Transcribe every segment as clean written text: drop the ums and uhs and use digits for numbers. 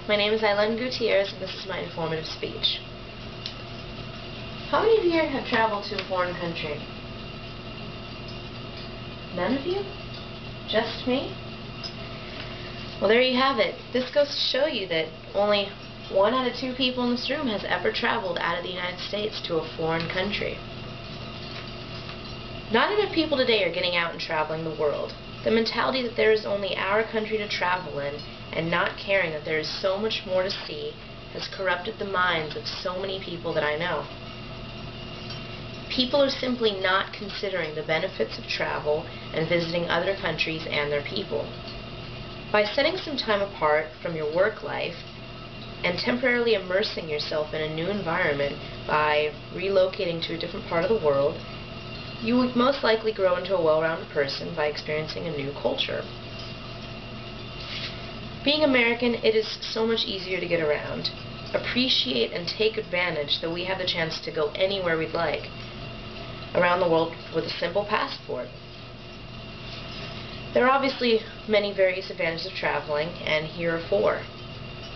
My name is Aileen Gutierrez, and this is my informative speech. How many of you have traveled to a foreign country? None of you? Just me? Well, there you have it. This goes to show you that only 1 out of 2 people in this room has ever traveled out of the United States to a foreign country. Not enough people today are getting out and traveling the world. The mentality that there is only our country to travel in and not caring that there is so much more to see has corrupted the minds of so many people that I know. People are simply not considering the benefits of travel and visiting other countries and their people. By setting some time apart from your work life and temporarily immersing yourself in a new environment by relocating to a different part of the world, you would most likely grow into a well-rounded person by experiencing a new culture. Being American, it is so much easier to get around. Appreciate and take advantage that we have the chance to go anywhere we'd like around the world with a simple passport. There are obviously many various advantages of traveling, and here are 4.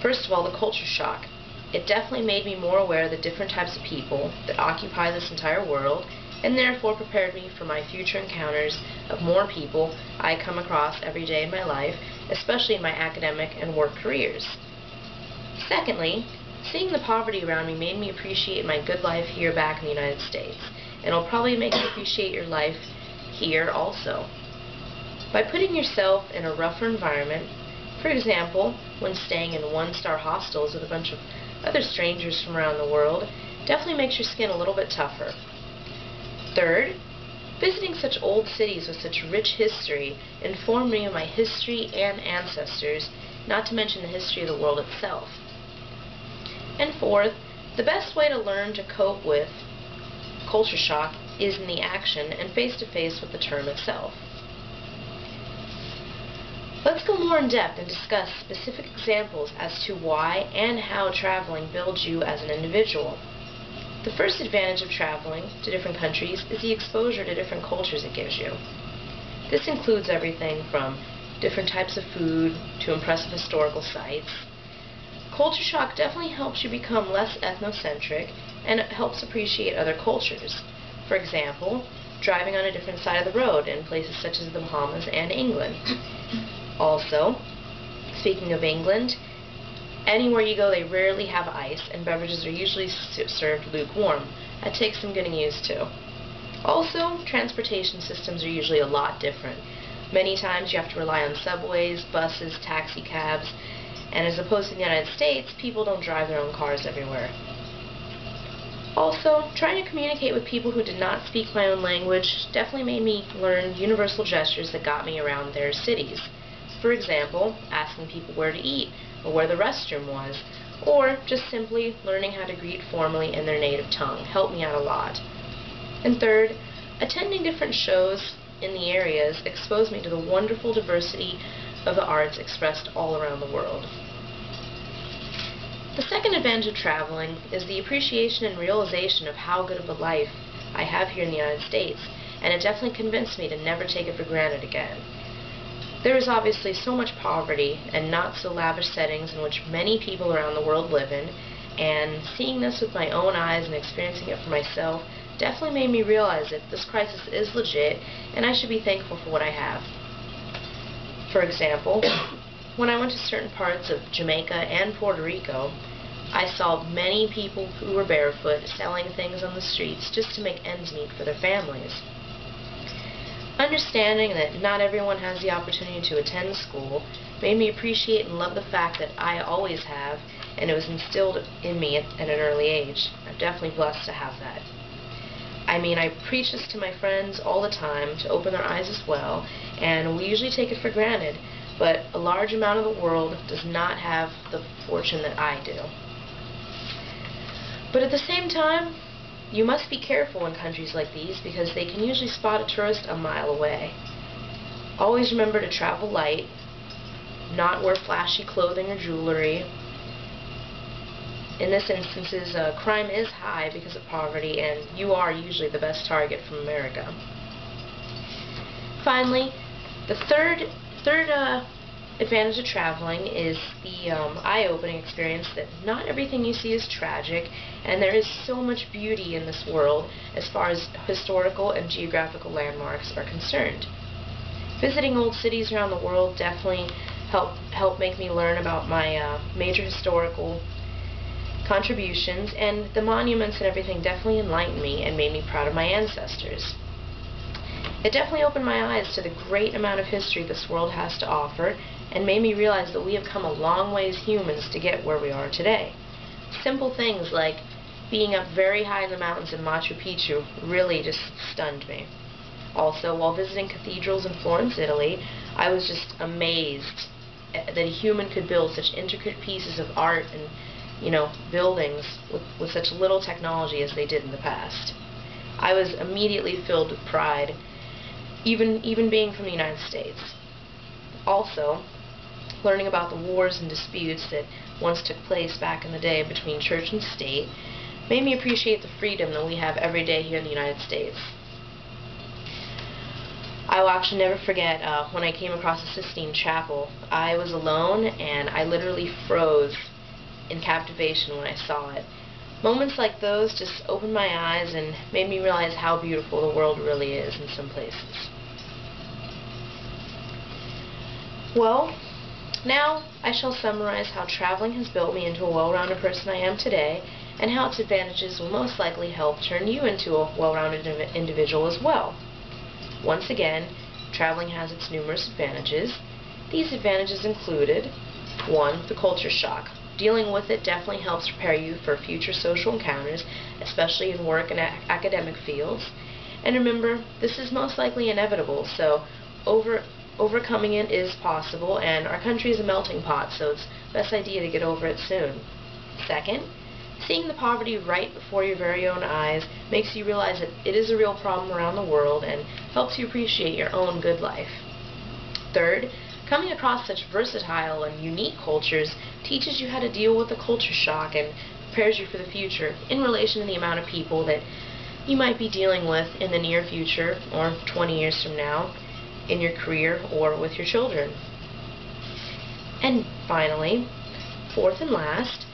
First of all, the culture shock. It definitely made me more aware of the different types of people that occupy this entire world, and therefore prepared me for my future encounters of more people I come across every day in my life, especially in my academic and work careers. Secondly, seeing the poverty around me made me appreciate my good life here back in the United States, and it'll probably make you appreciate your life here also. By putting yourself in a rougher environment, for example, when staying in 1-star hostels with a bunch of other strangers from around the world, definitely makes your skin a little bit tougher. Third, visiting such old cities with such rich history informed me of my history and ancestors, not to mention the history of the world itself. And fourth, the best way to learn to cope with culture shock is in the action and face-to-face with the term itself. Let's go more in depth and discuss specific examples as to why and how traveling builds you as an individual. The first advantage of traveling to different countries is the exposure to different cultures it gives you. This includes everything from different types of food to impressive historical sites. Culture shock definitely helps you become less ethnocentric, and it helps appreciate other cultures. For example, driving on a different side of the road in places such as the Bahamas and England. Also, speaking of England, anywhere you go they rarely have ice, and beverages are usually served lukewarm. That takes some getting used to. Also, transportation systems are usually a lot different. Many times you have to rely on subways, buses, taxi cabs, and as opposed to the United States, people don't drive their own cars everywhere. Also, trying to communicate with people who did not speak my own language definitely made me learn universal gestures that got me around their cities. For example, asking people where to eat, or where the restroom was, or just simply learning how to greet formally in their native tongue helped me out a lot. And third, attending different shows in the areas exposed me to the wonderful diversity of the arts expressed all around the world. The second advantage of traveling is the appreciation and realization of how good of a life I have here in the United States, and it definitely convinced me to never take it for granted again. There is obviously so much poverty and not so lavish settings in which many people around the world live in, and seeing this with my own eyes and experiencing it for myself definitely made me realize that this crisis is legit and I should be thankful for what I have. For example, when I went to certain parts of Jamaica and Puerto Rico, I saw many people who were barefoot selling things on the streets just to make ends meet for their families. Understanding that not everyone has the opportunity to attend school made me appreciate and love the fact that I always have, and it was instilled in me at an early age. I'm definitely blessed to have that. I mean, I preach this to my friends all the time to open their eyes as well, and we usually take it for granted, but a large amount of the world does not have the fortune that I do. But at the same time, you must be careful in countries like these because they can usually spot a tourist a mile away. Always remember to travel light, not wear flashy clothing or jewelry. In this instances, crime is high because of poverty, and you are usually the best target from America. Finally, the third advantage of traveling is the eye-opening experience that not everything you see is tragic, and there is so much beauty in this world as far as historical and geographical landmarks are concerned. Visiting old cities around the world definitely helped make me learn about my major historical contributions, and the monuments and everything definitely enlightened me and made me proud of my ancestors. It definitely opened my eyes to the great amount of history this world has to offer, and made me realize that we have come a long way as humans to get where we are today. Simple things like being up very high in the mountains in Machu Picchu really just stunned me. Also, while visiting cathedrals in Florence, Italy, I was just amazed that a human could build such intricate pieces of art and, buildings with such little technology as they did in the past. I was immediately filled with pride, even being from the United States. Also, learning about the wars and disputes that once took place back in the day between church and state made me appreciate the freedom that we have every day here in the United States. I will actually never forget when I came across the Sistine Chapel. I was alone and I literally froze in captivation when I saw it. Moments like those just opened my eyes and made me realize how beautiful the world really is in some places. Well, now I shall summarize how traveling has built me into a well-rounded person I am today, and how its advantages will most likely help turn you into a well-rounded individual as well. Once again, traveling has its numerous advantages. These advantages included: 1. The culture shock. Dealing with it definitely helps prepare you for future social encounters, especially in work and academic fields. And remember, this is most likely inevitable, so overcoming it is possible, and our country is a melting pot, so it's the best idea to get over it soon. 2nd, seeing the poverty right before your very own eyes makes you realize that it is a real problem around the world and helps you appreciate your own good life. 3rd, coming across such versatile and unique cultures teaches you how to deal with the culture shock and prepares you for the future in relation to the amount of people that you might be dealing with in the near future or 20 years from now in your career or with your children. And finally, 4th and last,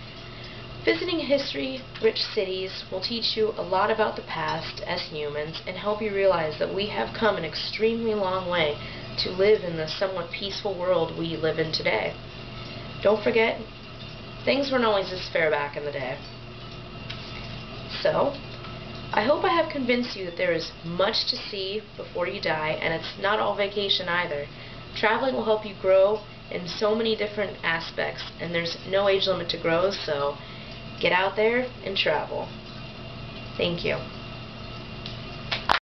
visiting history-rich cities will teach you a lot about the past as humans and help you realize that we have come an extremely long way to live in the somewhat peaceful world we live in today. Don't forget, things weren't always this fair back in the day. So, I hope I have convinced you that there is much to see before you die, and it's not all vacation either. Traveling will help you grow in so many different aspects, and there's no age limit to grow, so get out there and travel. Thank you.